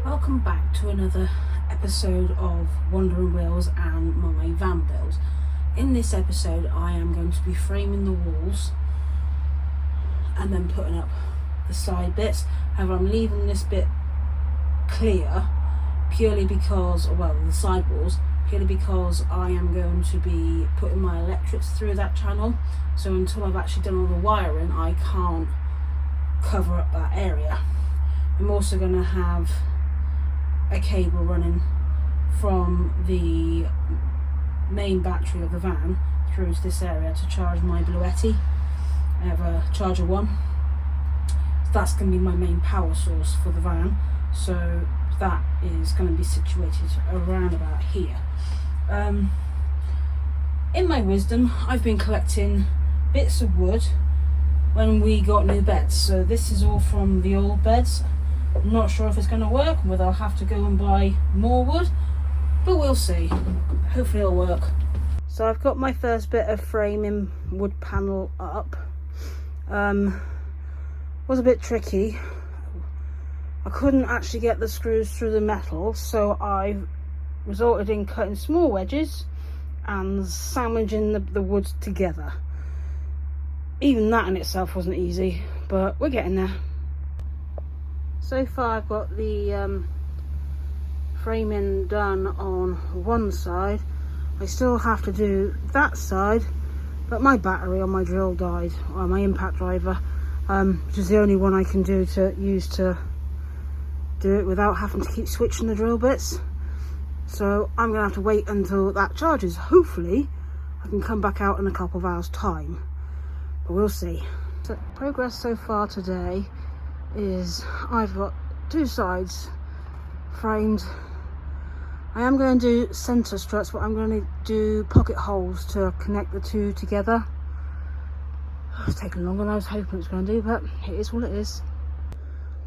Welcome back to another episode of Wandering Wheels and my van build. In this episode I am going to be framing the walls and then putting up the side bits. However, I'm leaving this bit clear purely because, the side walls, purely because I am going to be putting my electrics through that channel. So until I've actually done all the wiring, I can't cover up that area. I'm also going to have a cable running from the main battery of the van through to this area to charge my Bluetti. I have a charger one, so that's going to be my main power source for the van, so that is going to be situated around about here. In my wisdom, I've been collecting bits of wood when we got new beds, so this is all from the old beds. I'm not sure if it's going to work, whether I'll have to go and buy more wood, but we'll see. Hopefully it'll work. So I've got my first bit of framing wood panel up. Was a bit tricky. I couldn't actually get the screws through the metal, so I resorted in cutting small wedges and sandwiching the wood together. Even that in itself wasn't easy, but we're getting there. So far I've got the framing done on one side. I still have to do that side, but my battery on my drill died, or my impact driver, which is the only one I can use to do it without having to keep switching the drill bits. So I'm going to have to wait until that charges. Hopefully I can come back out in a couple of hours time, but we'll see. So progress so far today is I've got two sides framed. I am going to do centre struts, but I'm going to do pocket holes to connect the two together. It's taken longer than I was hoping it was going to do, but it is what it is.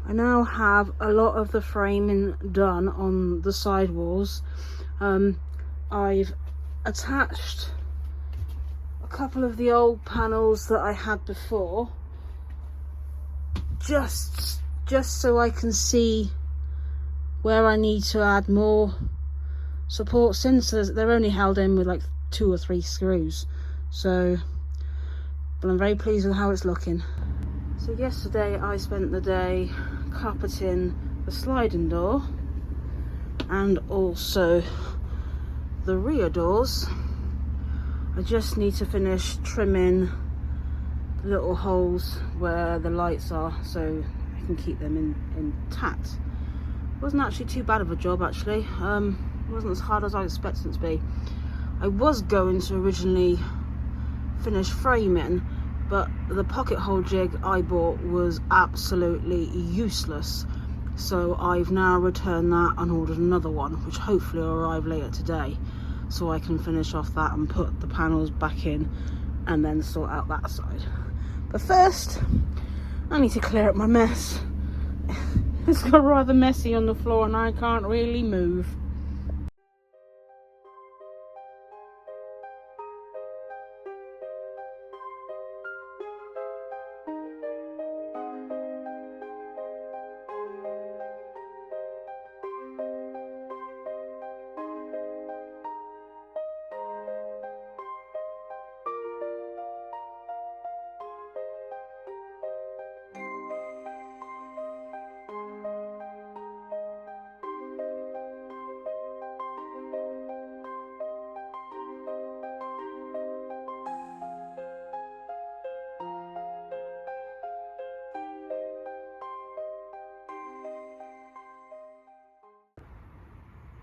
I now have a lot of the framing done on the side walls. I've attached a couple of the old panels that I had before, just so I can see where I need to add more supports in. So they're only held in with like 2 or 3 screws, but I'm very pleased with how it's looking. So yesterday I spent the day carpeting the sliding door and also the rear doors. I just need to finish trimming the little holes where the lights are so I can keep them intact. It wasn't actually too bad of a job actually. It wasn't as hard as I expected it to be. I was going to originally finish framing, but the pocket hole jig I bought was absolutely useless, so I've now returned that and ordered another one, which hopefully will arrive later today, so I can finish off that and put the panels back in and then sort out that side. But first I need to clear up my mess. It's got rather messy on the floor and I can't really move.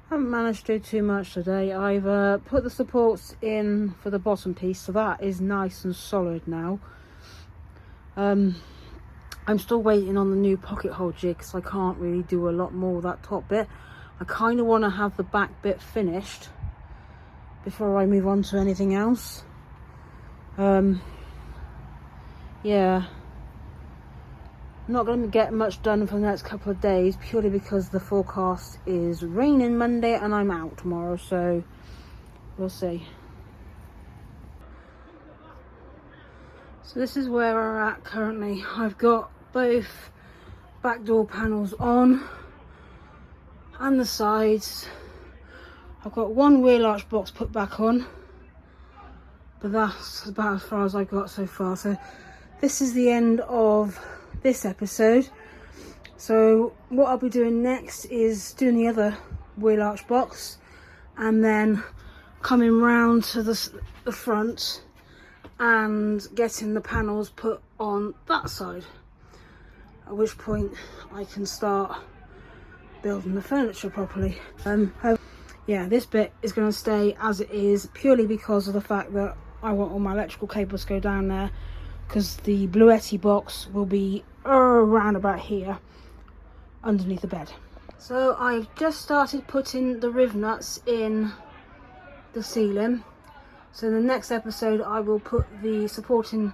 Haven't managed to do too much today. I've put the supports in for the bottom piece, so that is nice and solid now. I'm still waiting on the new pocket hole jig because I can't really do a lot more with that top bit. I kind of want to have the back bit finished before I move on to anything else. Yeah, I'm not going to get much done for the next couple of days purely because the forecast is raining Monday and I'm out tomorrow, so we'll see. So this is where we're at currently. I've got both back door panels on. and the sides. I've got one wheel arch box put back on, but that's about as far as I've got so far. So this is the end of this episode. So what I'll be doing next is doing the other wheel arch box and then coming round to the front and getting the panels put on that side, at which point I can start building the furniture properly. Yeah, this bit is going to stay as it is purely because of the fact that I want all my electrical cables to go down there, because the Bluetti box will be around about here underneath the bed. So I've just started putting the riv nuts in the ceiling. So in the next episode I will put the supporting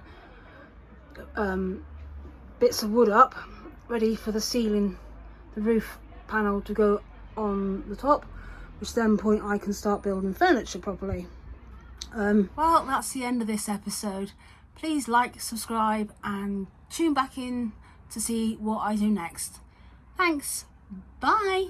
bits of wood up, ready for the ceiling, the roof panel to go on the top, which then point I can start building furniture properly. Well, that's the end of this episode. Please like, subscribe and tune back in to see what I do next. Thanks. Bye.